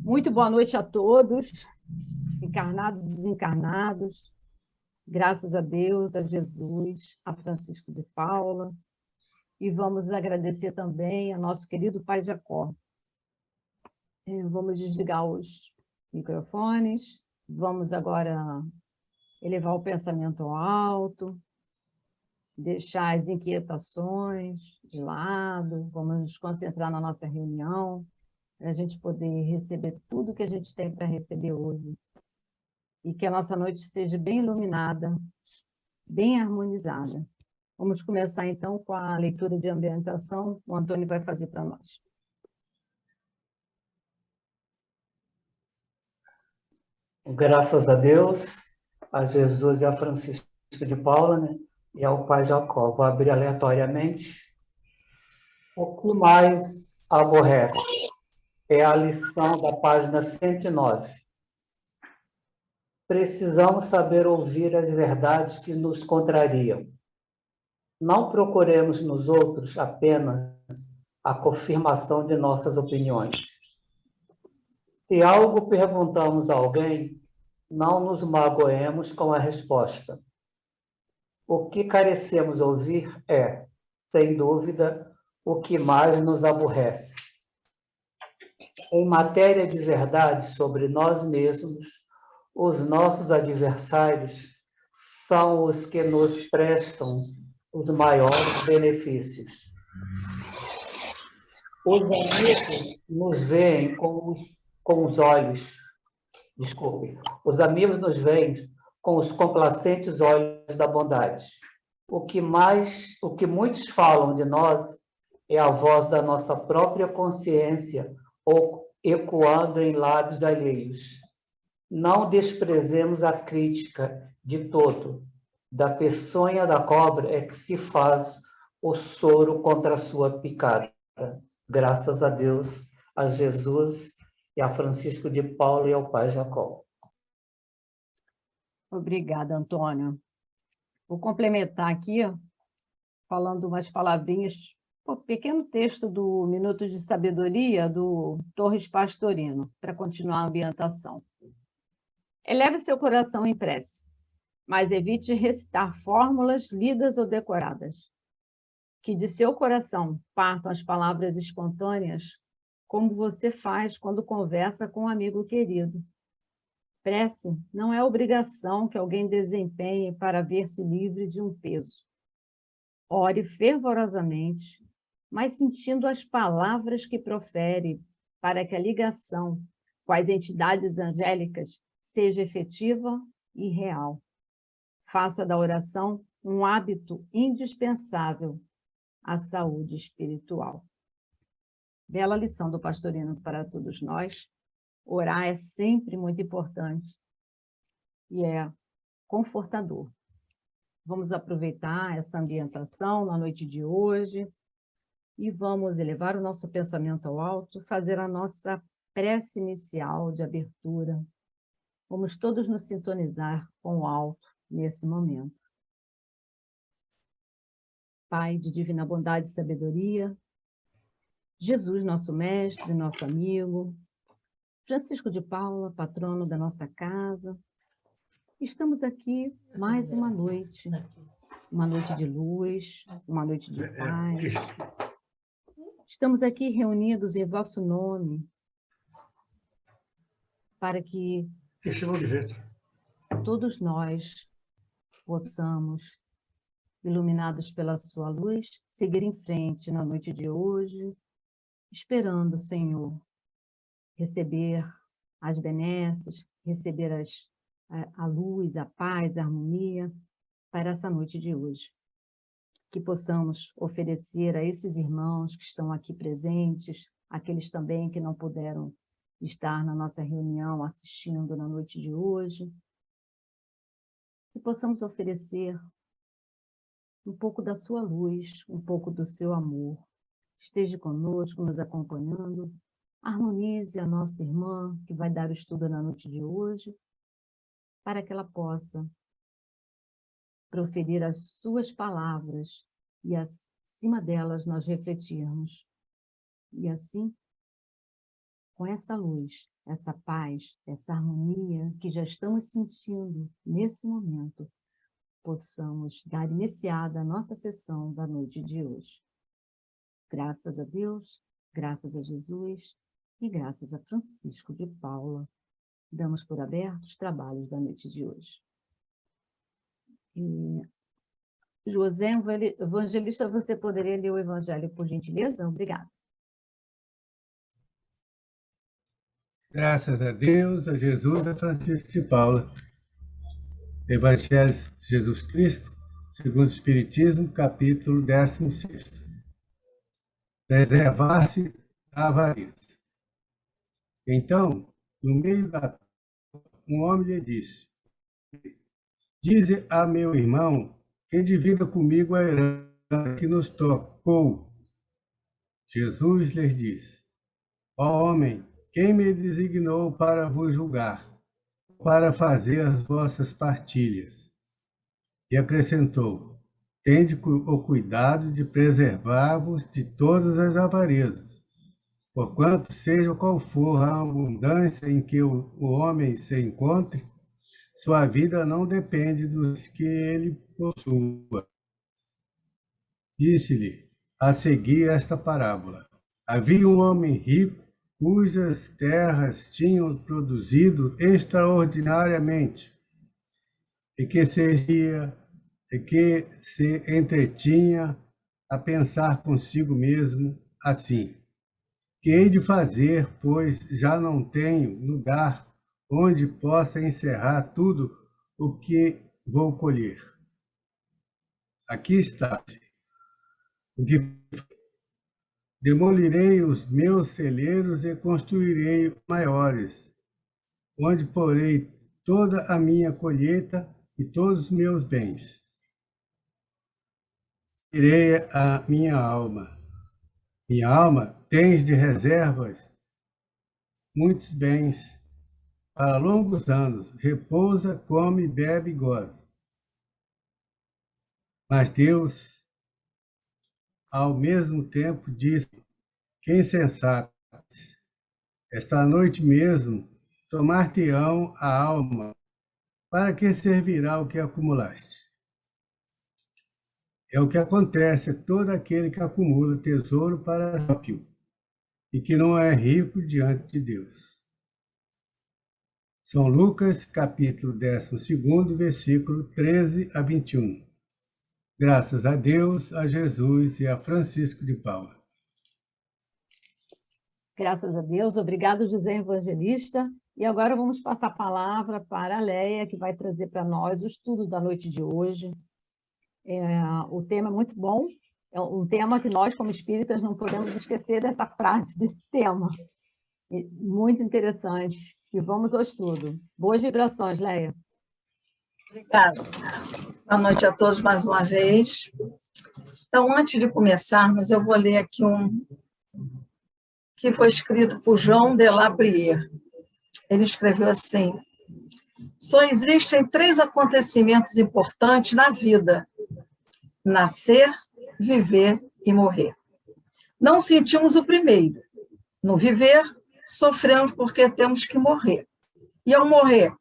Muito boa noite a todos, encarnados e desencarnados. Graças a Deus, a Jesus, a Francisco de Paula. E vamos agradecer também a nosso querido Pai Jacó. Vamos desligar os microfones. Vamos agora elevar o pensamento ao alto, deixar as inquietações de lado. Vamos nos concentrar na nossa reunião, para a gente poder receber tudo que a gente tem para receber hoje. E que a nossa noite seja bem iluminada, bem harmonizada. Vamos começar, então, com a leitura de ambientação. O Antônio vai fazer para nós. Graças a Deus, a Jesus e a Francisco de Paula, né? E ao Pai Jacó. Vou abrir aleatoriamente. O que mais aborrece é a lição da página 109. Precisamos saber ouvir as verdades que nos contrariam. Não procuremos nos outros apenas a confirmação de nossas opiniões. Se algo perguntamos a alguém, não nos magoemos com a resposta. O que carecemos ouvir é, sem dúvida, o que mais nos aborrece. Em matéria de verdade sobre nós mesmos, os nossos adversários são os que nos prestam os maiores benefícios. Os amigos nos veem com os olhos, os amigos nos veem com os complacentes olhos da bondade. O que muitos falam de nós é a voz da nossa própria consciência ou ecoando em lábios alheios. Não desprezemos a crítica de todo. Da peçonha da cobra é que se faz o soro contra a sua picada. Graças a Deus, a Jesus e a Francisco de Paula e ao Pai Jacó. Obrigada, Antônio. Vou complementar aqui, falando umas palavrinhas, um pequeno texto do Minuto de Sabedoria, do Torres Pastorino, para continuar a ambientação. Eleve seu coração em prece, mas evite recitar fórmulas lidas ou decoradas. Que de seu coração partam as palavras espontâneas, como você faz quando conversa com um amigo querido. Prece não é obrigação que alguém desempenhe para ver-se livre de um peso. Ore fervorosamente, mas sentindo as palavras que profere, para que a ligação com as entidades angélicas seja efetiva e real. Faça da oração um hábito indispensável à saúde espiritual. Bela lição do Pastorino para todos nós. Orar é sempre muito importante e é confortador. Vamos aproveitar essa ambientação na noite de hoje e vamos elevar o nosso pensamento ao alto, fazer a nossa prece inicial de abertura. Vamos todos nos sintonizar com o alto nesse momento. Pai de divina bondade e sabedoria, Jesus, nosso mestre, nosso amigo, Francisco de Paula, patrono da nossa casa, estamos aqui mais uma noite de luz, uma noite de paz. Estamos aqui reunidos em vosso nome, para que todos nós possamos, iluminados pela sua luz, seguir em frente na noite de hoje, esperando, Senhor, receber as benesses, receber a luz, a paz, a harmonia para essa noite de hoje. Que possamos oferecer a esses irmãos que estão aqui presentes, aqueles também que não puderam estar na nossa reunião assistindo na noite de hoje, que possamos oferecer um pouco da sua luz, um pouco do seu amor. Esteja conosco, nos acompanhando, harmonize a nossa irmã que vai dar o estudo na noite de hoje, para que ela possa proferir as suas palavras e acima delas nós refletirmos. E assim, com essa luz, essa paz, essa harmonia que já estamos sentindo nesse momento, possamos dar iniciada a nossa sessão da noite de hoje. Graças a Deus, graças a Jesus e graças a Francisco de Paula, damos por abertos os trabalhos da noite de hoje. José Evangelista, você poderia ler o Evangelho, por gentileza? Obrigada. Graças a Deus, a Jesus, a Francisco de Paula. Evangelho de Jesus Cristo, segundo o Espiritismo, capítulo 16. Preservar-se da avareza. Então, no meio da um homem lhe disse: dize a meu irmão que divida comigo a herança que nos tocou. Jesus lhes disse: ó homem, quem me designou para vos julgar, para fazer as vossas partilhas? E acrescentou: tende o cuidado de preservar-vos de todas as avarezas, porquanto, seja qual for a abundância em que o homem se encontre, sua vida não depende dos que ele possua. Disse-lhe a seguir esta parábola: havia um homem rico cujas terras tinham produzido extraordinariamente, e que se entretinha a pensar consigo mesmo assim: que hei de fazer, pois já não tenho lugar onde possa encerrar tudo o que vou colher? Aqui está. O que demolirei os meus celeiros e construirei maiores, onde porei toda a minha colheita e todos os meus bens. Direi a minha alma: minha alma, tens de reservas muitos bens para longos anos, repousa, come, bebe e goza. Mas Deus, ao mesmo tempo, disse: que insensatos, esta noite mesmo tomar-te-ão a alma, para que servirá o que acumulaste? É o que acontece a todo aquele que acumula tesouro para próprio e que não é rico diante de Deus. São Lucas, capítulo 12, versículo 13 a 21. Graças a Deus, a Jesus e a Francisco de Paula. Graças a Deus. Obrigado, José Evangelista. E agora vamos passar a palavra para a Leia, que vai trazer para nós o estudo da noite de hoje. O tema é muito bom, é um tema que nós, como espíritas, não podemos esquecer dessa frase, desse tema. Muito interessante. E vamos ao estudo. Boas vibrações, Leia. Obrigada. Boa noite a todos mais uma vez. Então, antes de começarmos, eu vou ler aqui que foi escrito por João de La Bruyère. Ele escreveu assim: só existem 3 acontecimentos importantes na vida: nascer, viver e morrer. Não sentimos o primeiro. No viver, sofremos porque temos que morrer. E ao morrer,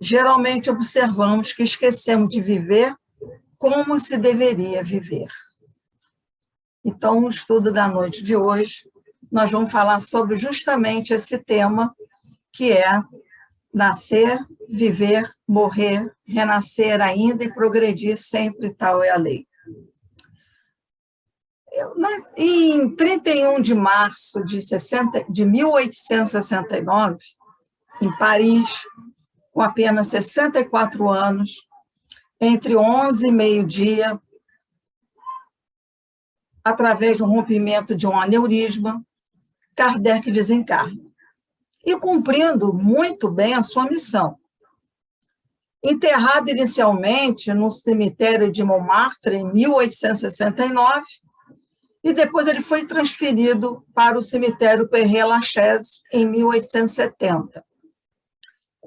geralmente observamos que esquecemos de viver como se deveria viver. Então, no estudo da noite de hoje, nós vamos falar sobre justamente esse tema, que é nascer, viver, morrer, renascer ainda e progredir sempre, tal é a lei. Em 31 de março de 1869, em Paris, com apenas 64 anos, entre 11 e meio-dia, através do rompimento de um aneurisma, Kardec desencarna, e cumprindo muito bem a sua missão. Enterrado inicialmente no cemitério de Montmartre, em 1869, e depois ele foi transferido para o cemitério Père-Lachaise, em 1870.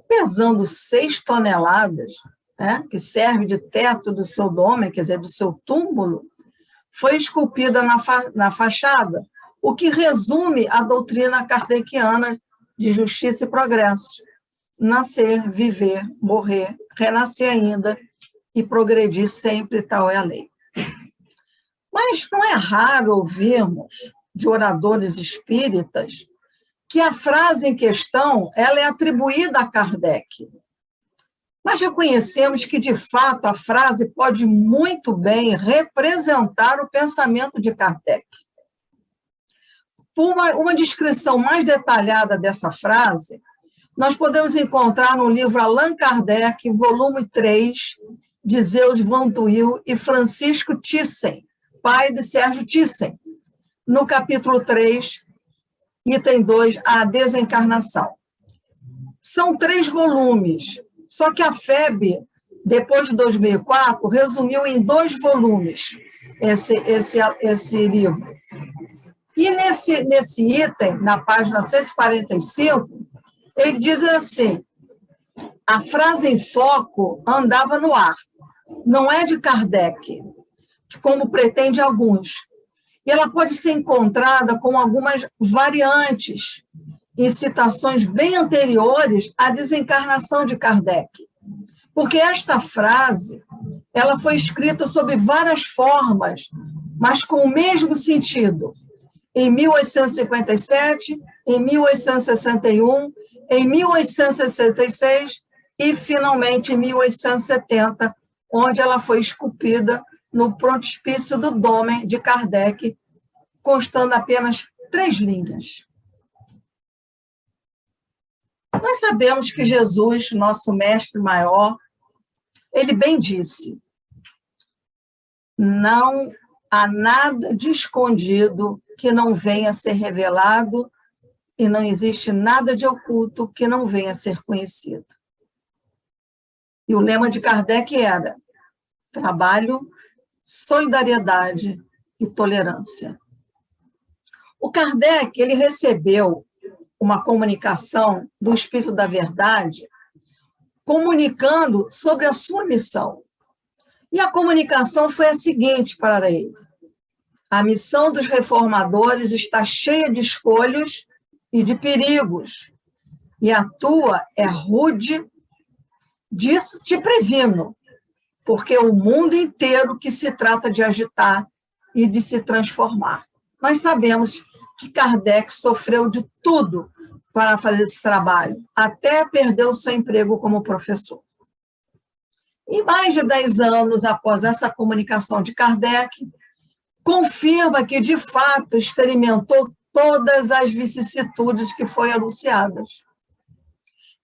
Pesando 6 toneladas, que serve de teto do seu dome, quer dizer, do seu túmulo, foi esculpida na fachada o que resume a doutrina kardeciana de justiça e progresso. Nascer, viver, morrer, renascer ainda e progredir sempre, tal é a lei. Mas não é raro ouvirmos de oradores espíritas que a frase em questão ela é atribuída a Kardec. Mas reconhecemos que, de fato, a frase pode muito bem representar o pensamento de Kardec. Por uma descrição mais detalhada dessa frase, nós podemos encontrar no livro Allan Kardec, volume 3, de Zeus Van Tuyl e Francisco Thyssen, pai de Sérgio Thyssen, no capítulo 3, item 2, a desencarnação. São 3 volumes, só que a FEB, depois de 2004, resumiu em 2 volumes esse livro. E nesse item, na página 145, ele diz assim: a frase em foco andava no ar. Não é de Kardec, como pretende alguns. E ela pode ser encontrada com algumas variantes em citações bem anteriores à desencarnação de Kardec. Porque esta frase ela foi escrita sob várias formas, mas com o mesmo sentido. Em 1857, em 1861, em 1866 e, finalmente, em 1870, onde ela foi esculpida no frontispício do Dômen de Kardec, constando apenas 3 linhas. Nós sabemos que Jesus, nosso mestre maior, ele bem disse: não há nada de escondido que não venha a ser revelado e não existe nada de oculto que não venha a ser conhecido. E o lema de Kardec era trabalho, solidariedade e tolerância. O Kardec, ele recebeu uma comunicação do Espírito da Verdade, comunicando sobre a sua missão. E a comunicação foi a seguinte para ele: a missão dos reformadores está cheia de escolhas e de perigos, e a tua é rude, disso te previno, porque é o mundo inteiro que se trata de agitar e de se transformar. Nós sabemos que Kardec sofreu de tudo para fazer esse trabalho, até perder o seu emprego como professor. E mais de 10 anos após essa comunicação de Kardec, confirma que, de fato, experimentou todas as vicissitudes que foram anunciadas.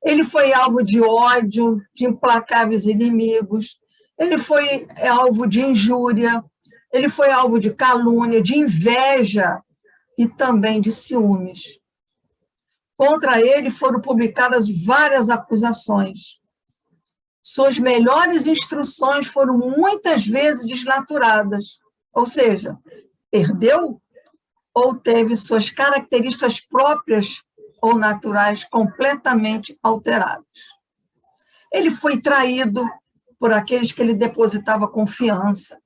Ele foi alvo de ódio, de implacáveis inimigos, ele foi alvo de injúria, ele foi alvo de calúnia, de inveja e também de ciúmes. Contra ele foram publicadas várias acusações. Suas melhores instruções foram muitas vezes desnaturadas, ou seja, perdeu ou teve suas características próprias ou naturais completamente alteradas. Ele foi traído por aqueles que ele depositava confiança.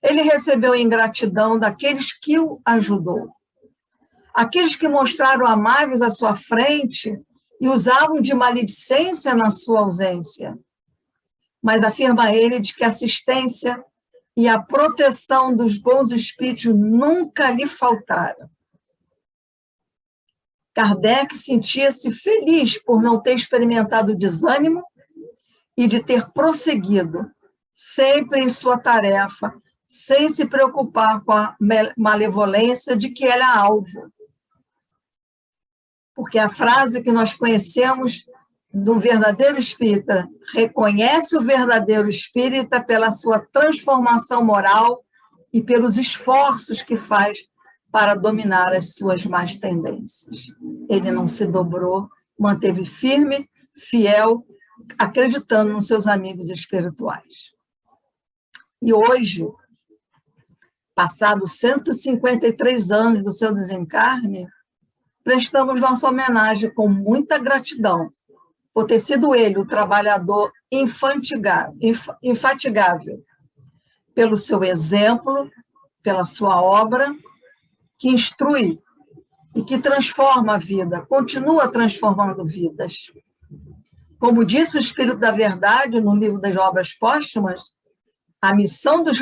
Ele recebeu ingratidão daqueles que o ajudou. Aqueles que mostraram amáveis à sua frente e usavam de maledicência na sua ausência. Mas afirma ele de que a assistência e a proteção dos bons espíritos nunca lhe faltaram. Kardec sentia-se feliz por não ter experimentado desânimo e de ter prosseguido sempre em sua tarefa, sem se preocupar com a malevolência de que ela é alvo. Porque a frase que nós conhecemos do verdadeiro espírita: reconhece o verdadeiro espírita pela sua transformação moral e pelos esforços que faz para dominar as suas más tendências. Ele não se dobrou, manteve firme, fiel, acreditando nos seus amigos espirituais. E hoje, passados 153 anos do seu desencarne, prestamos nossa homenagem com muita gratidão por ter sido ele o trabalhador infatigável, pelo seu exemplo, pela sua obra, que instrui e que transforma a vida, continua transformando vidas. Como disse o Espírito da Verdade no livro das Obras Póstumas, a missão dos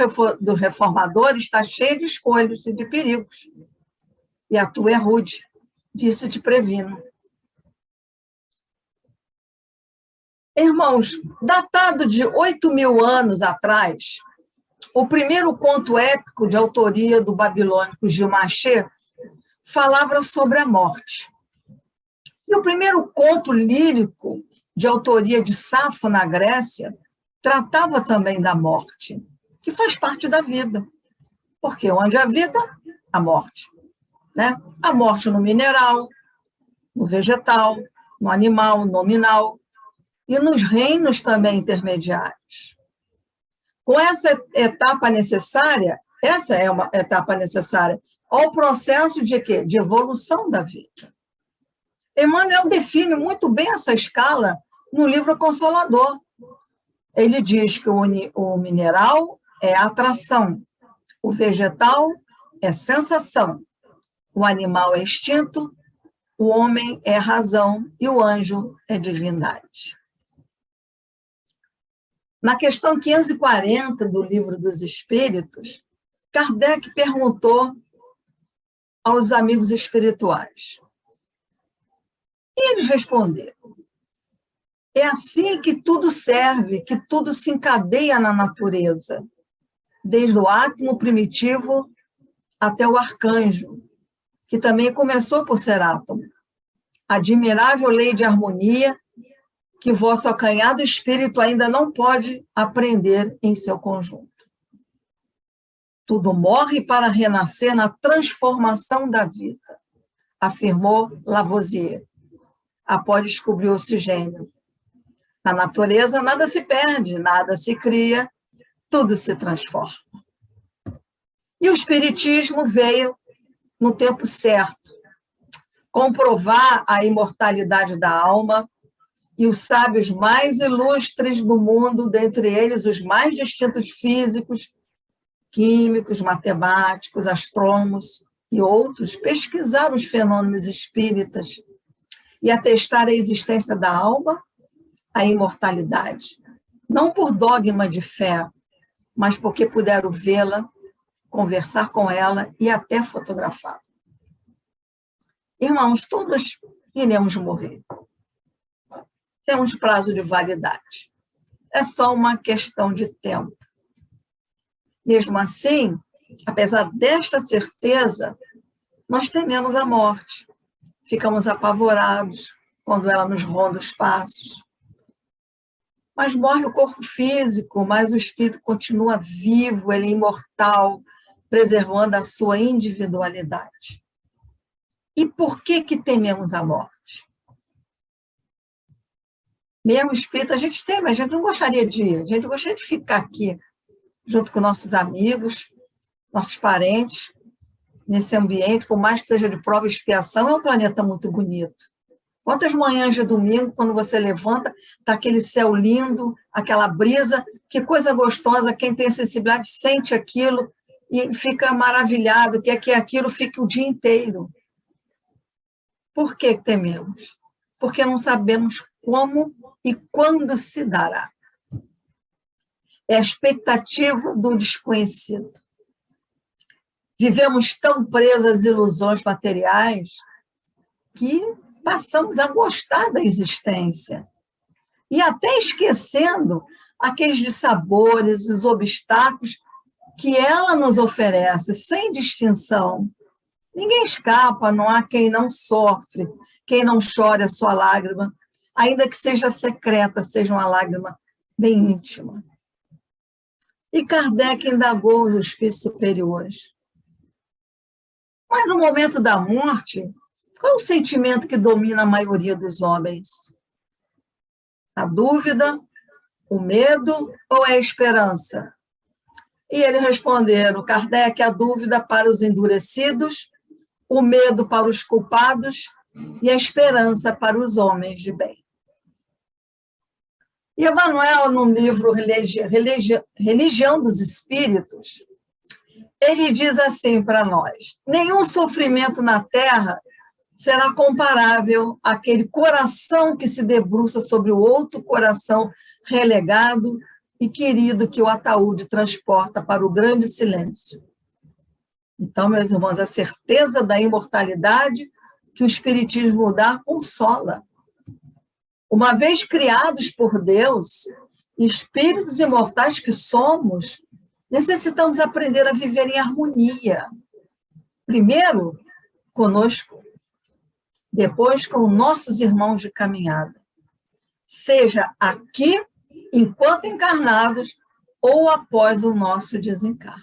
reformadores está cheia de escolhas e de perigos. E a tua é rude, disso te previno. Irmãos, datado de 8.000 anos atrás, o primeiro conto épico de autoria do babilônico Gilgamesh falava sobre a morte. E o primeiro conto lírico de autoria de Safo na Grécia tratava também da morte, que faz parte da vida. Porque onde há vida, há morte. Né? A morte no mineral, no vegetal, no animal, no nominal, e nos reinos também intermediários. Com essa etapa necessária, essa é uma etapa necessária ao processo de quê? De evolução da vida. Emmanuel define muito bem essa escala no livro Consolador. Ele diz que o mineral é atração, o vegetal é sensação, o animal é instinto, o homem é razão e o anjo é divindade. Na questão 540 do Livro dos Espíritos, Kardec perguntou aos amigos espirituais. E eles responderam: é assim que tudo serve, que tudo se encadeia na natureza, desde o átomo primitivo até o arcanjo, que também começou por ser átomo. Admirável lei de harmonia que vosso acanhado espírito ainda não pode aprender em seu conjunto. Tudo morre para renascer na transformação da vida, afirmou Lavoisier, após descobrir o oxigênio. Na natureza, nada se perde, nada se cria, tudo se transforma. E o Espiritismo veio no tempo certo, comprovar a imortalidade da alma, e os sábios mais ilustres do mundo, dentre eles os mais distintos físicos, químicos, matemáticos, astrônomos e outros, pesquisaram os fenômenos espíritas e atestaram a existência da alma, a imortalidade, não por dogma de fé, mas porque puderam vê-la, conversar com ela e até fotografá-la. Irmãos, todos iremos morrer. Temos prazo de validade. É só uma questão de tempo. Mesmo assim, apesar desta certeza, nós tememos a morte. Ficamos apavorados quando ela nos ronda os passos. Mas morre o corpo físico, mas o espírito continua vivo, ele é imortal, preservando a sua individualidade. E por que tememos a morte? Mesmo espírito, a gente tem, mas a gente não gostaria de ir, a gente gostaria de ficar aqui, junto com nossos amigos, nossos parentes, nesse ambiente, por mais que seja de prova e expiação, é um planeta muito bonito. Quantas manhãs de domingo, quando você levanta, está aquele céu lindo, aquela brisa, que coisa gostosa, quem tem sensibilidade sente aquilo e fica maravilhado, quer que aquilo fique o dia inteiro. Por que tememos? Porque não sabemos como e quando se dará. É a expectativa do desconhecido. Vivemos tão presos às ilusões materiais que passamos a gostar da existência. E até esquecendo aqueles dissabores, os obstáculos que ela nos oferece, sem distinção. Ninguém escapa, não há quem não sofre, quem não chore a sua lágrima, ainda que seja secreta, seja uma lágrima bem íntima. E Kardec indagou os espíritos superiores. Mas no momento da morte, qual é o sentimento que domina a maioria dos homens? A dúvida, o medo ou é a esperança? E eles responderam, Kardec, a dúvida para os endurecidos, o medo para os culpados e a esperança para os homens de bem. E Emmanuel, no livro Religião dos Espíritos, ele diz assim para nós, nenhum sofrimento na Terra será comparável àquele coração que se debruça sobre o outro coração relegado e querido que o ataúde transporta para o grande silêncio. Então, meus irmãos, a certeza da imortalidade que o Espiritismo dá consola. Uma vez criados por Deus, espíritos imortais que somos, necessitamos aprender a viver em harmonia. Primeiro, conosco, depois com nossos irmãos de caminhada. Seja aqui, enquanto encarnados, ou após o nosso desencarne.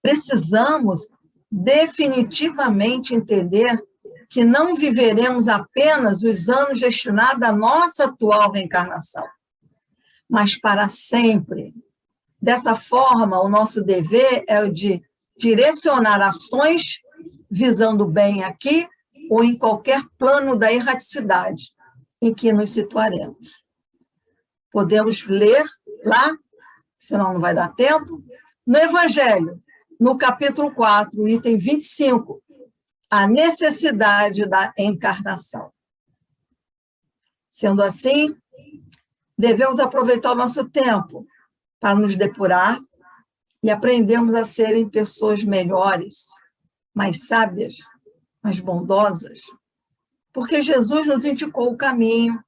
Precisamos definitivamente entender que não viveremos apenas os anos destinados à nossa atual reencarnação, mas para sempre. Dessa forma, o nosso dever é o de direcionar ações visando o bem aqui ou em qualquer plano da erraticidade em que nos situaremos. Podemos ler lá, senão não vai dar tempo, no Evangelho, no capítulo 4, item 25, a necessidade da encarnação. Sendo assim, devemos aproveitar o nosso tempo para nos depurar e aprendermos a serem pessoas melhores, mais sábias, mais bondosas, porque Jesus nos indicou o caminho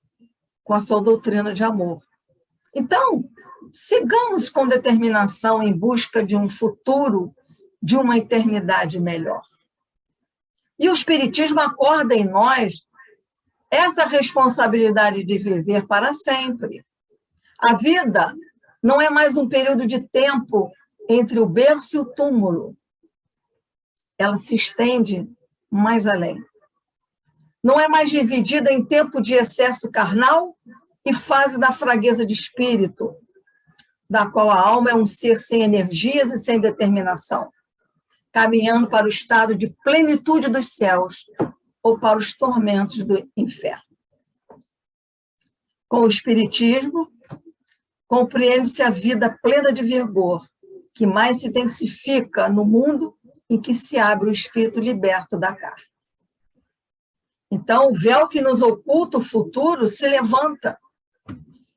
com a sua doutrina de amor. Então, sigamos com determinação em busca de um futuro, de uma eternidade melhor. E o Espiritismo acorda em nós essa responsabilidade de viver para sempre. A vida não é mais um período de tempo entre o berço e o túmulo. Ela se estende mais além. Não é mais dividida em tempo de excesso carnal e fase da fraqueza de espírito, da qual a alma é um ser sem energias e sem determinação, caminhando para o estado de plenitude dos céus ou para os tormentos do inferno. Com o Espiritismo, compreende-se a vida plena de vigor, que mais se intensifica no mundo em que se abre o espírito liberto da carne. Então, o véu que nos oculta o futuro se levanta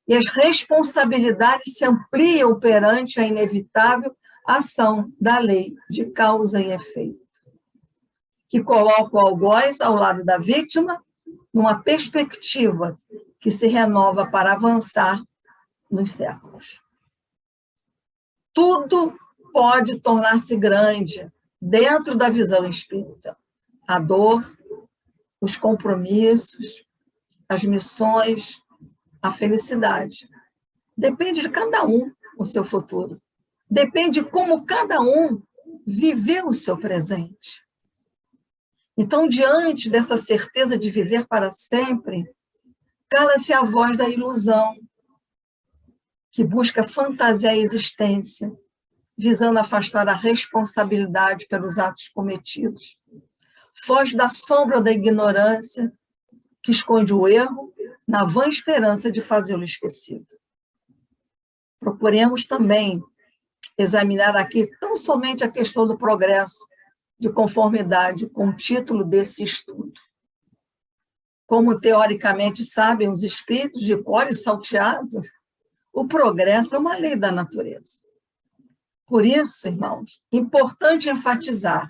e as responsabilidades se ampliam perante a inevitável ação da lei de causa e efeito, que coloca o algoz ao lado da vítima numa perspectiva que se renova para avançar nos séculos. Tudo pode tornar-se grande dentro da visão espírita. A dor, os compromissos, as missões, a felicidade. Depende de cada um o seu futuro. Depende de como cada um viveu o seu presente. Então, diante dessa certeza de viver para sempre, cala-se a voz da ilusão, que busca fantasiar a existência, visando afastar a responsabilidade pelos atos cometidos. Foge da sombra da ignorância, que esconde o erro, na vã esperança de fazê-lo esquecido. Procuremos também examinar aqui tão somente a questão do progresso, de conformidade com o título desse estudo. Como teoricamente sabem os espíritos de olhos salteados, o progresso é uma lei da natureza. Por isso, irmãos, importante enfatizar.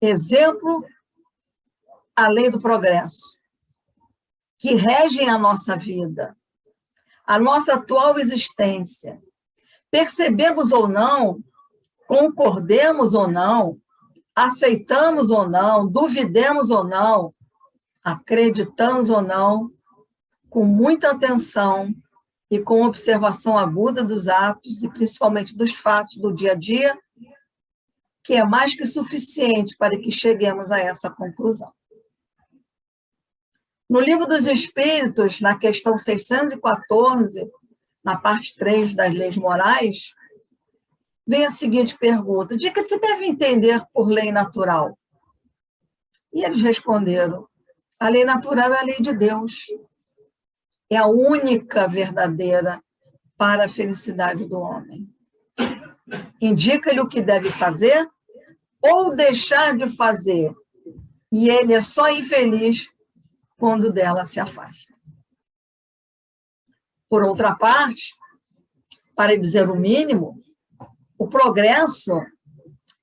Exemplo, a lei do progresso, que regem a nossa vida, a nossa atual existência. Percebemos ou não, concordemos ou não, aceitamos ou não, duvidemos ou não, acreditamos ou não, com muita atenção e com observação aguda dos atos e principalmente dos fatos do dia a dia, que é mais que suficiente para que cheguemos a essa conclusão. No Livro dos Espíritos, na questão 614, na parte 3 das leis morais, vem a seguinte pergunta: de que se deve entender por lei natural? E eles responderam: a lei natural é a lei de Deus. É a única verdadeira para a felicidade do homem. Indica-lhe o que deve fazer ou deixar de fazer, e ele é só infeliz quando dela se afasta. Por outra parte, para dizer o mínimo, o progresso,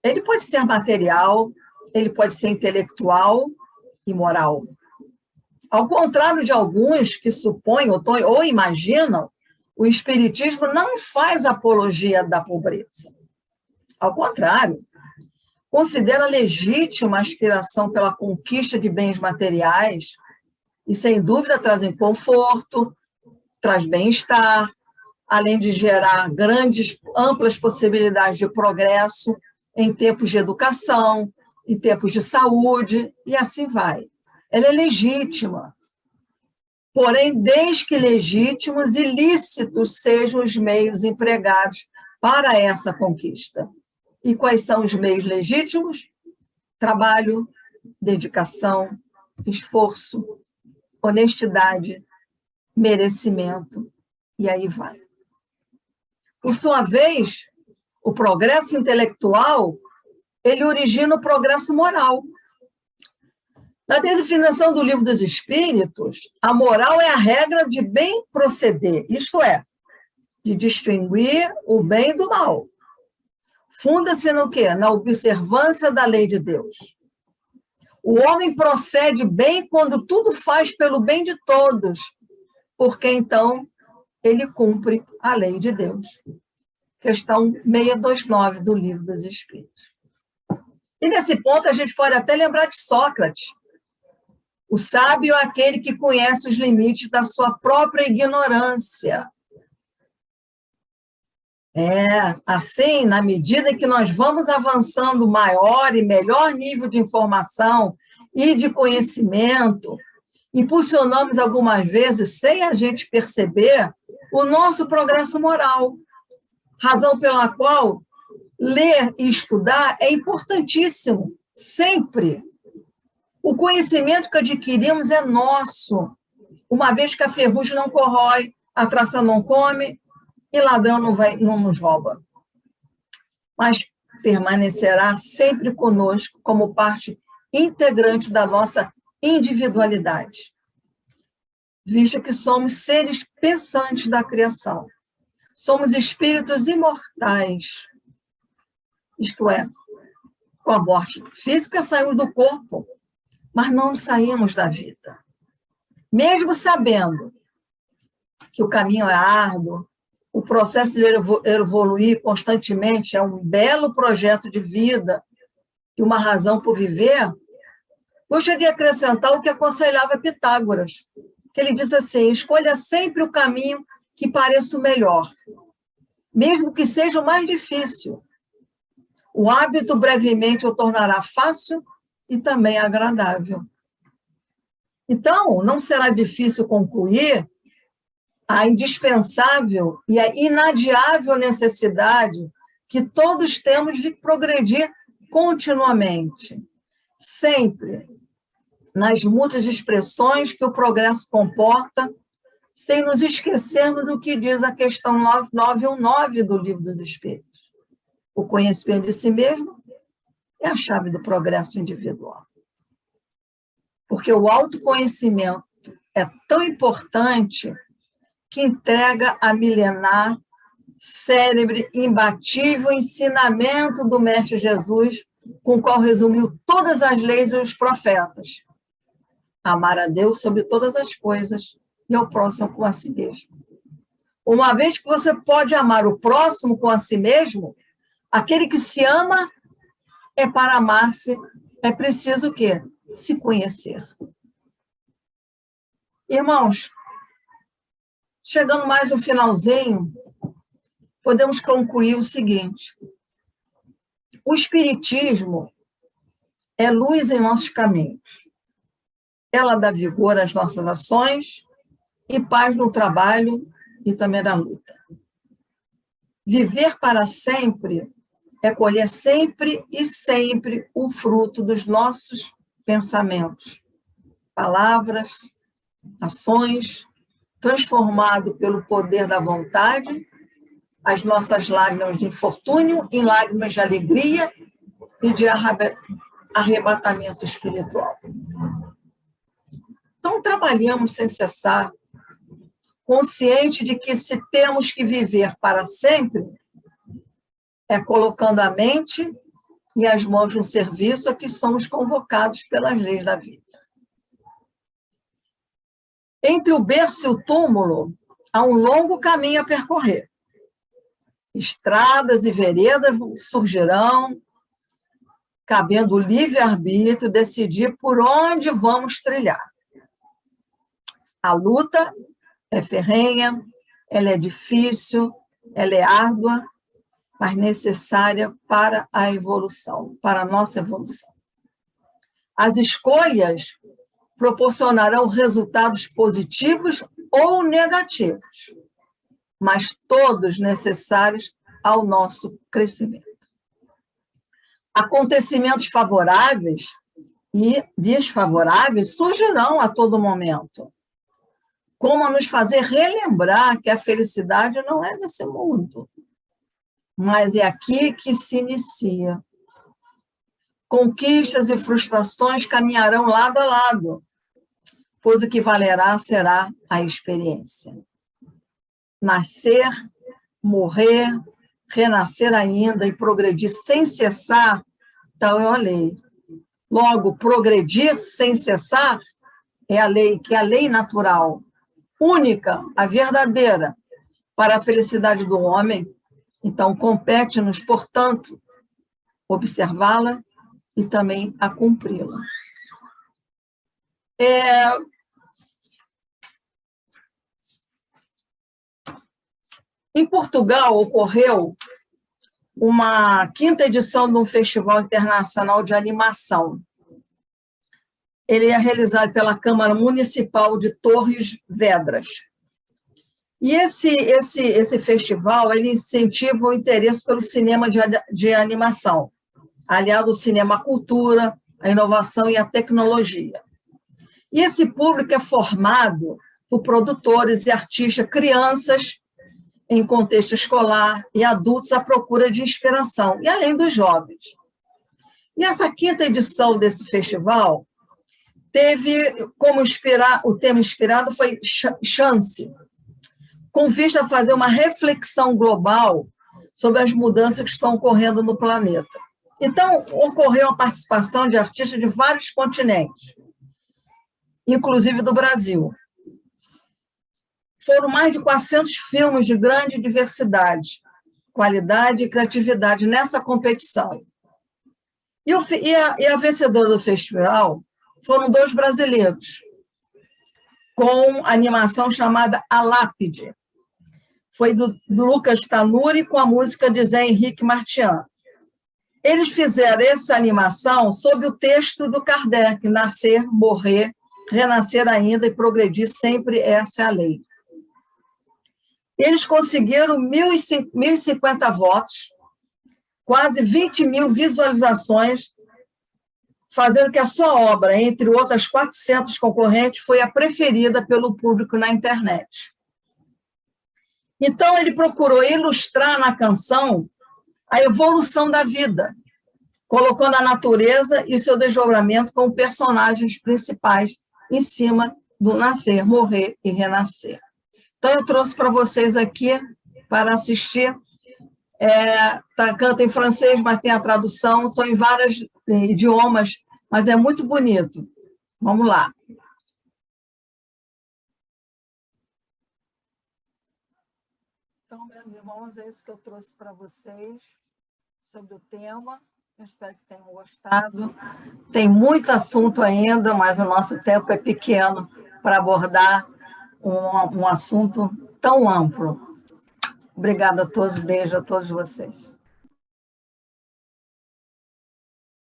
ele pode ser material, ele pode ser intelectual e moral. Ao contrário de alguns que supõem ou imaginam, o Espiritismo não faz apologia da pobreza. Ao contrário, considera legítima a aspiração pela conquista de bens materiais e, sem dúvida, trazem conforto, traz bem-estar, além de gerar amplas possibilidades de progresso em tempos de educação, em tempos de saúde, e assim vai. Ela é legítima. Porém, desde que legítimos e lícitos sejam os meios empregados para essa conquista. E quais são os meios legítimos? Trabalho, dedicação, esforço, honestidade, merecimento, e aí vai. Por sua vez, o progresso intelectual, ele origina o progresso moral. Na definição do Livro dos Espíritos, a moral é a regra de bem proceder, isto é, de distinguir o bem do mal. Funda-se no quê? Na observância da lei de Deus. O homem procede bem quando tudo faz pelo bem de todos, porque então ele cumpre a lei de Deus. Questão 629 do Livro dos Espíritos. E nesse ponto a gente pode até lembrar de Sócrates. O sábio é aquele que conhece os limites da sua própria ignorância. Assim, na medida que nós vamos avançando maior e melhor nível de informação e de conhecimento, impulsionamos algumas vezes, sem a gente perceber, o nosso progresso moral. Razão pela qual ler e estudar é importantíssimo, sempre. O conhecimento que adquirimos é nosso, uma vez que a ferrugem não corrói, a traça não come e ladrão não nos rouba. Mas permanecerá sempre conosco como parte integrante da nossa individualidade, visto que somos seres pensantes da criação. Somos espíritos imortais, isto é, com a morte física saímos do corpo, mas não saímos da vida. Mesmo sabendo que o caminho é árduo, o processo de evoluir constantemente é um belo projeto de vida e uma razão por viver, gostaria de acrescentar o que aconselhava Pitágoras, que ele diz assim: escolha sempre o caminho que pareça o melhor, mesmo que seja o mais difícil. O hábito brevemente o tornará fácil e também agradável. Então, não será difícil concluir a indispensável e a inadiável necessidade que todos temos de progredir continuamente, sempre nas muitas expressões que o progresso comporta, sem nos esquecermos do que diz a questão 919 do Livro dos Espíritos. O conhecimento de si mesmo é a chave do progresso individual. Porque o autoconhecimento é tão importante que entrega a milenar, célebre, imbatível ensinamento do Mestre Jesus, com o qual resumiu todas as leis e os profetas. Amar a Deus sobre todas as coisas e ao próximo com a si mesmo. Uma vez que você pode amar o próximo com a si mesmo, aquele que se ama é para amar-se, é preciso o quê? Se conhecer. Irmãos, chegando mais no finalzinho, podemos concluir o seguinte: o Espiritismo é luz em nossos caminhos. Ela dá vigor às nossas ações e paz no trabalho e também na luta. Viver para sempre é colher sempre e sempre o fruto dos nossos pensamentos, palavras, ações, transformado pelo poder da vontade, as nossas lágrimas de infortúnio em lágrimas de alegria e de arrebatamento espiritual. Então, trabalhamos sem cessar, consciente de que se temos que viver para sempre, é colocando a mente e as mãos no serviço a que somos convocados pelas leis da vida. Entre o berço e o túmulo, há um longo caminho a percorrer. Estradas e veredas surgirão, cabendo o livre-arbítrio decidir por onde vamos trilhar. A luta é ferrenha, ela é difícil, ela é árdua, mas necessária para a evolução, para a nossa evolução. As escolhas proporcionarão resultados positivos ou negativos, mas todos necessários ao nosso crescimento. Acontecimentos favoráveis e desfavoráveis surgirão a todo momento, como a nos fazer relembrar que a felicidade não é desse mundo, mas é aqui que se inicia. Conquistas e frustrações caminharão lado a lado, pois o que valerá será a experiência. Nascer, morrer, renascer ainda e progredir sem cessar, tal é a lei. Logo, progredir sem cessar é a lei, que é a lei natural, única, a verdadeira, para a felicidade do homem. Então, compete-nos, portanto, observá-la e também a cumpri-la. Em Portugal, ocorreu uma 5ª edição de um festival internacional de animação. Ele é realizado pela Câmara Municipal de Torres Vedras. E esse festival ele incentiva o interesse pelo cinema de animação, aliado ao cinema à cultura, à inovação e à tecnologia. E esse público é formado por produtores e artistas, crianças em contexto escolar e adultos à procura de inspiração, e além dos jovens. E essa 5ª edição desse festival teve como o tema inspirado foi chance, com vista a fazer uma reflexão global sobre as mudanças que estão ocorrendo no planeta. Então, ocorreu a participação de artistas de vários continentes, inclusive do Brasil. Foram mais de 400 filmes de grande diversidade, qualidade e criatividade nessa competição. E a vencedora do festival foram 2 brasileiros, com animação chamada A Lápide. Foi do Lucas Tanuri, com a música de Zé Henrique Martian. Eles fizeram essa animação sob o texto do Kardec, nascer, morrer, renascer ainda e progredir sempre, essa é a lei. Eles conseguiram 1.050 votos, quase 20 mil visualizações, fazendo que a sua obra, entre outras 400 concorrentes, foi a preferida pelo público na internet. Então, ele procurou ilustrar na canção a evolução da vida, colocando a natureza e seu desdobramento como personagens principais em cima do nascer, morrer e renascer. Então, eu trouxe para vocês aqui para assistir. Canta em francês, mas tem a tradução, são em vários idiomas, mas é muito bonito. Vamos lá. Então, meus irmãos, é isso que eu trouxe para vocês sobre o tema. Eu espero que tenham gostado. Tem muito assunto ainda, mas o nosso tempo é pequeno para abordar um assunto tão amplo. Obrigada a todos, beijo a todos vocês.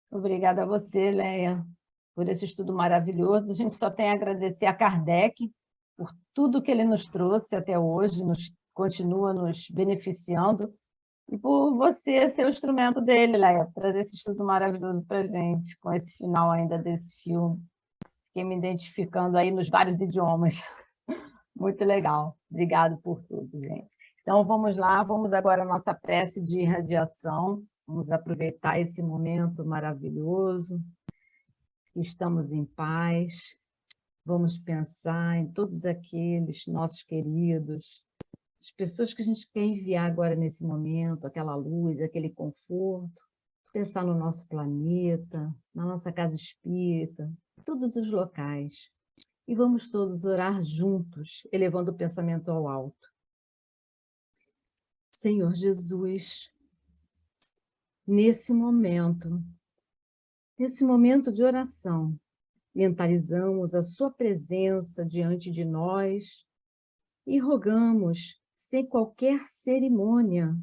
Obrigada a você, Leia, por esse estudo maravilhoso. A gente só tem a agradecer a Kardec por tudo que ele nos trouxe até hoje, continua nos beneficiando, e por você ser o instrumento dele, Leia, trazer esse estudo maravilhoso para a gente, com esse final ainda desse filme. Fiquei me identificando aí nos vários idiomas. Muito legal. Obrigado por tudo, gente. Então, vamos lá, vamos agora à nossa prece de irradiação. Vamos aproveitar esse momento maravilhoso, que estamos em paz. Vamos pensar em todos aqueles nossos queridos, as pessoas que a gente quer enviar agora nesse momento, aquela luz, aquele conforto. Pensar no nosso planeta, na nossa casa espírita, todos os locais. E vamos todos orar juntos, elevando o pensamento ao alto. Senhor Jesus, nesse momento de oração, mentalizamos a sua presença diante de nós e rogamos, sem qualquer cerimônia,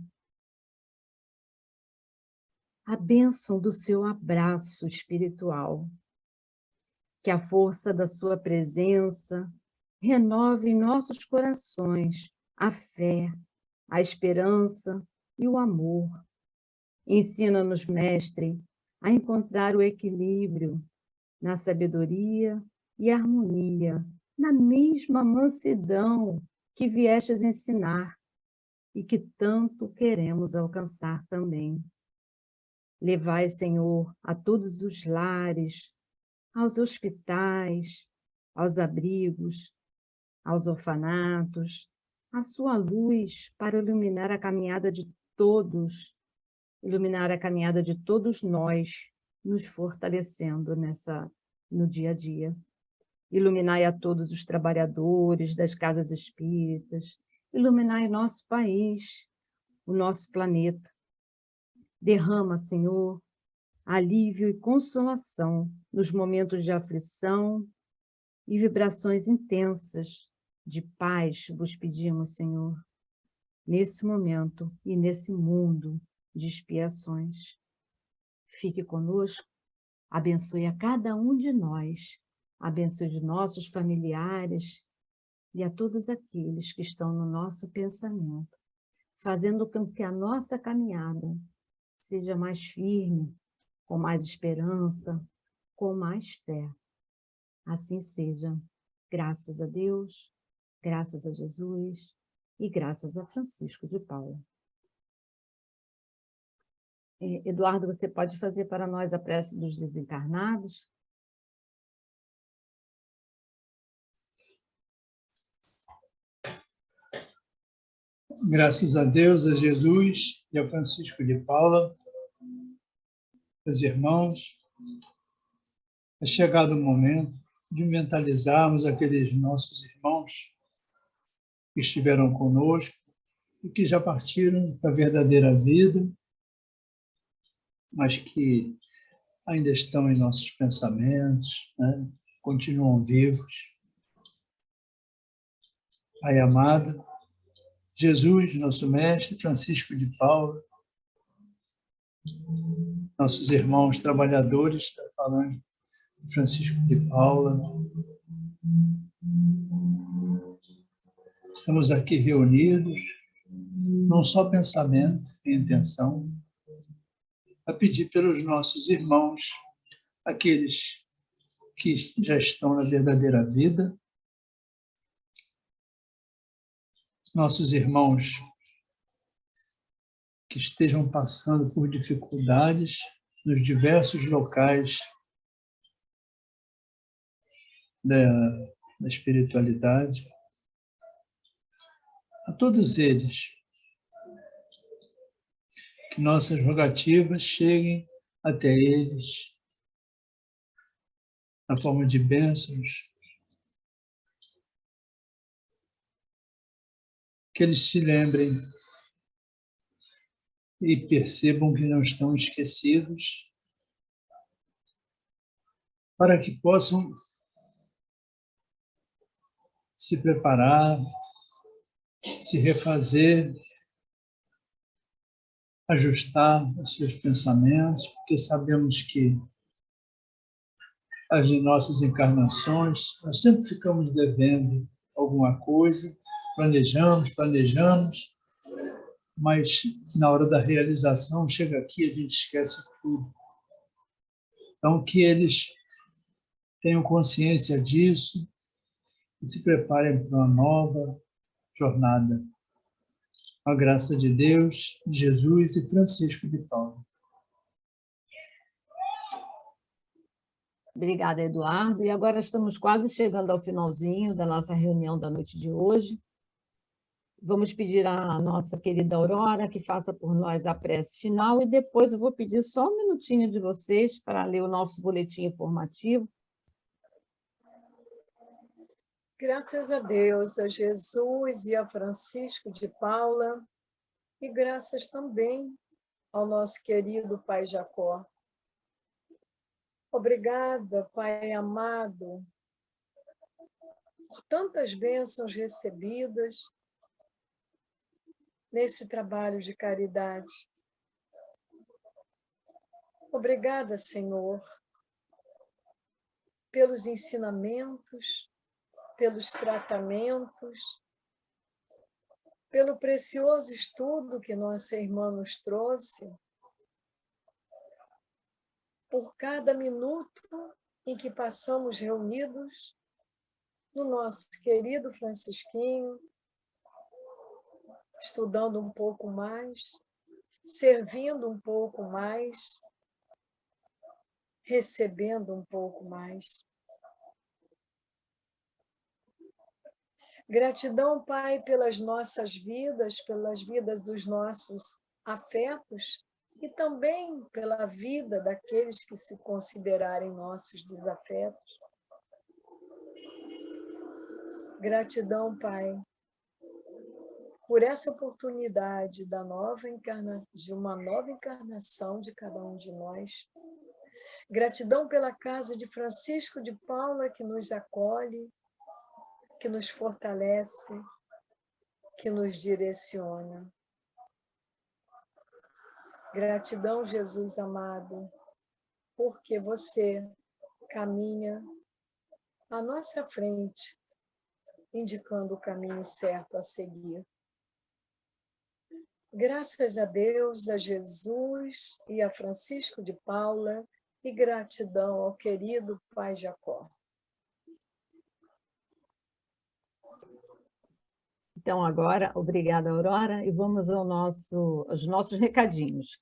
a bênção do seu abraço espiritual. Que a força da sua presença renove em nossos corações a fé, a esperança e o amor. Ensina-nos, Mestre, a encontrar o equilíbrio na sabedoria e harmonia, na mesma mansidão que viestes ensinar e que tanto queremos alcançar também. Levai, Senhor, a todos os lares, aos hospitais, aos abrigos, aos orfanatos, a sua luz para iluminar a caminhada de todos nós, nos fortalecendo no dia a dia. Iluminai a todos os trabalhadores das casas espíritas, iluminai nosso país, o nosso planeta. Derrama, Senhor, alívio e consolação nos momentos de aflição e vibrações intensas de paz vos pedimos, Senhor, nesse momento e nesse mundo de expiações. Fique conosco, abençoe a cada um de nós, abençoe os nossos familiares e a todos aqueles que estão no nosso pensamento, fazendo com que a nossa caminhada seja mais firme, com mais esperança, com mais fé. Assim seja, graças a Deus, graças a Jesus e graças a Francisco de Paula. Eduardo, você pode fazer para nós a prece dos desencarnados? Graças a Deus, a Jesus e a Francisco de Paula, meus irmãos, é chegado o momento de mentalizarmos aqueles nossos irmãos que estiveram conosco e que já partiram para a verdadeira vida, mas que ainda estão em nossos pensamentos, né? Continuam vivos. Pai amado, Jesus, nosso Mestre, Francisco de Paula, nossos irmãos trabalhadores, está falando Francisco de Paula. Estamos aqui reunidos, num só pensamento e intenção, a pedir pelos nossos irmãos, aqueles que já estão na verdadeira vida, nossos irmãos que estejam passando por dificuldades nos diversos locais da espiritualidade, a todos eles, que nossas rogativas cheguem até eles na forma de bênçãos, que eles se lembrem e percebam que não estão esquecidos, para que possam se preparar, se refazer, ajustar os seus pensamentos, porque sabemos que as nossas encarnações, nós sempre ficamos devendo alguma coisa, planejamos, mas na hora da realização, chega aqui e a gente esquece tudo. Então, que eles tenham consciência disso e se preparem para uma nova jornada. A graça de Deus, de Jesus e Francisco de Paula. Obrigada, Eduardo. E agora estamos quase chegando ao finalzinho da nossa reunião da noite de hoje. Vamos pedir à nossa querida Aurora que faça por nós a prece final e depois eu vou pedir só um minutinho de vocês para ler o nosso boletim informativo. Graças a Deus, a Jesus e a Francisco de Paula, e graças também ao nosso querido Pai Jacó. Obrigada, Pai amado, por tantas bênçãos recebidas nesse trabalho de caridade. Obrigada, Senhor, pelos ensinamentos, pelos tratamentos, pelo precioso estudo que nossa irmã nos trouxe, por cada minuto em que passamos reunidos no nosso querido Francisquinho, estudando um pouco mais, servindo um pouco mais, recebendo um pouco mais. Gratidão, Pai, pelas nossas vidas, pelas vidas dos nossos afetos e também pela vida daqueles que se considerarem nossos desafetos. Gratidão, Pai, por essa oportunidade de uma nova encarnação de cada um de nós. Gratidão pela casa de Francisco de Paula, que nos acolhe, que nos fortalece, que nos direciona. Gratidão, Jesus amado, porque você caminha à nossa frente, indicando o caminho certo a seguir. Graças a Deus, a Jesus e a Francisco de Paula, e gratidão ao querido Pai Jacó. Então, agora, obrigada, Aurora, e vamos aos nossos recadinhos.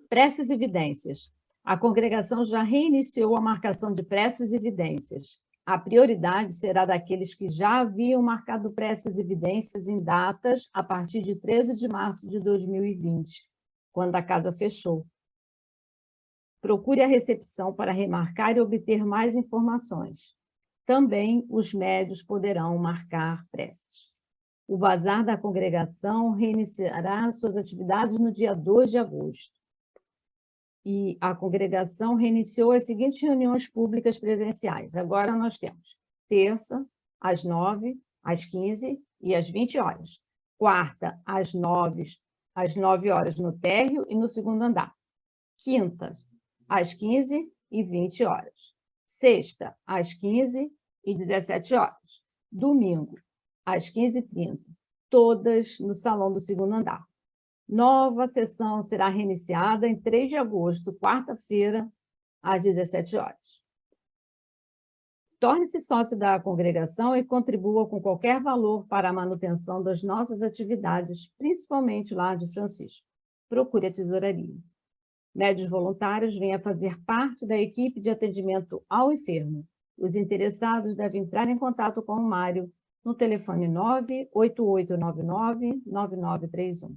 Preces e evidências. A congregação já reiniciou a marcação de preces e evidências. A prioridade será daqueles que já haviam marcado preces e evidências em datas a partir de 13 de março de 2020, quando a casa fechou. Procure a recepção para remarcar e obter mais informações. Também os médios poderão marcar preces. O Bazar da Congregação reiniciará suas atividades no dia 2 de agosto. E a congregação reiniciou as seguintes reuniões públicas presenciais. Agora nós temos terça, às 9, às 15 e às 20 horas. Quarta, às 9 horas no térreo e no segundo andar. Quinta, às 15 e 20 horas. Sexta, às 15 e 17 horas. Domingo, às 15h30, todas no salão do segundo andar. Nova sessão será reiniciada em 3 de agosto, quarta-feira, às 17 horas. Torne-se sócio da congregação e contribua com qualquer valor para a manutenção das nossas atividades, principalmente lá de Francisco. Procure a tesouraria. Médios voluntários venham fazer parte da equipe de atendimento ao enfermo. Os interessados devem entrar em contato com o Mário no telefone 98899-9931.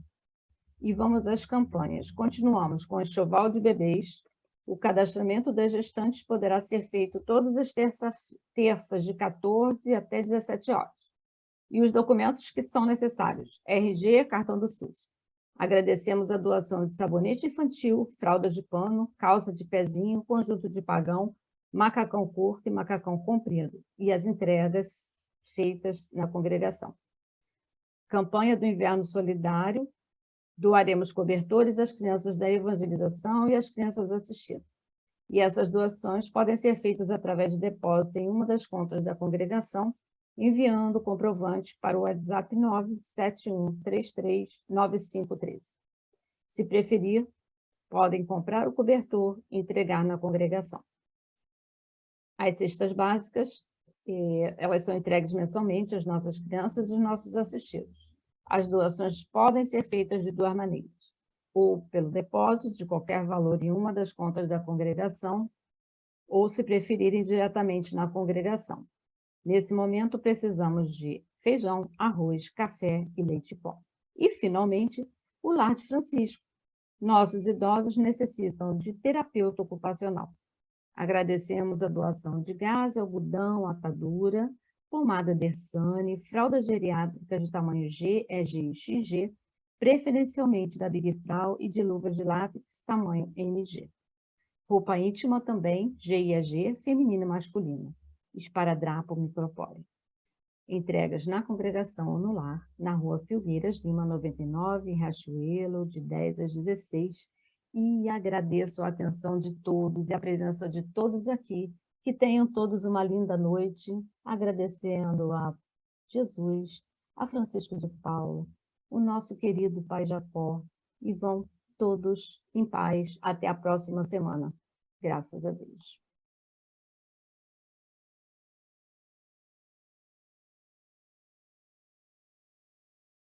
E vamos às campanhas. Continuamos com o enxoval de bebês. O cadastramento das gestantes poderá ser feito todas as terças de 14 até 17 horas. E os documentos que são necessários: RG, cartão do SUS. Agradecemos a doação de sabonete infantil, fraldas de pano, calça de pezinho, conjunto de pagão, macacão curto e macacão comprido, e as entregas feitas na congregação. Campanha do Inverno Solidário. Doaremos cobertores às crianças da evangelização e às crianças assistidas. E essas doações podem ser feitas através de depósito em uma das contas da congregação, enviando o comprovante para o WhatsApp 971339513. Se preferir, podem comprar o cobertor e entregar na congregação. As cestas básicas, elas são entregues mensalmente às nossas crianças e aos nossos assistidos. As doações podem ser feitas de duas maneiras: ou pelo depósito de qualquer valor em uma das contas da congregação, ou, se preferirem, diretamente na congregação. Nesse momento, precisamos de feijão, arroz, café e leite em pó. E, finalmente, o Lar de Francisco. Nossos idosos necessitam de terapeuta ocupacional. Agradecemos a doação de gás, algodão, atadura, pomada Dersane, fraldas geriátricas de tamanho G, EG e XG, preferencialmente da Big Frau, e de luvas de látex tamanho MG. Roupa íntima também, G e EG, feminina e masculina. Esparadrapo micropólio. Entregas na congregação ou no lar, na rua Filgueiras Lima 99, em Riachuelo, de 10 às 16. E agradeço a atenção de todos e a presença de todos aqui. Que tenham todos uma linda noite, agradecendo a Jesus, a Francisco de Paula, o nosso querido Pai Jacó, e vão todos em paz até a próxima semana. Graças a Deus.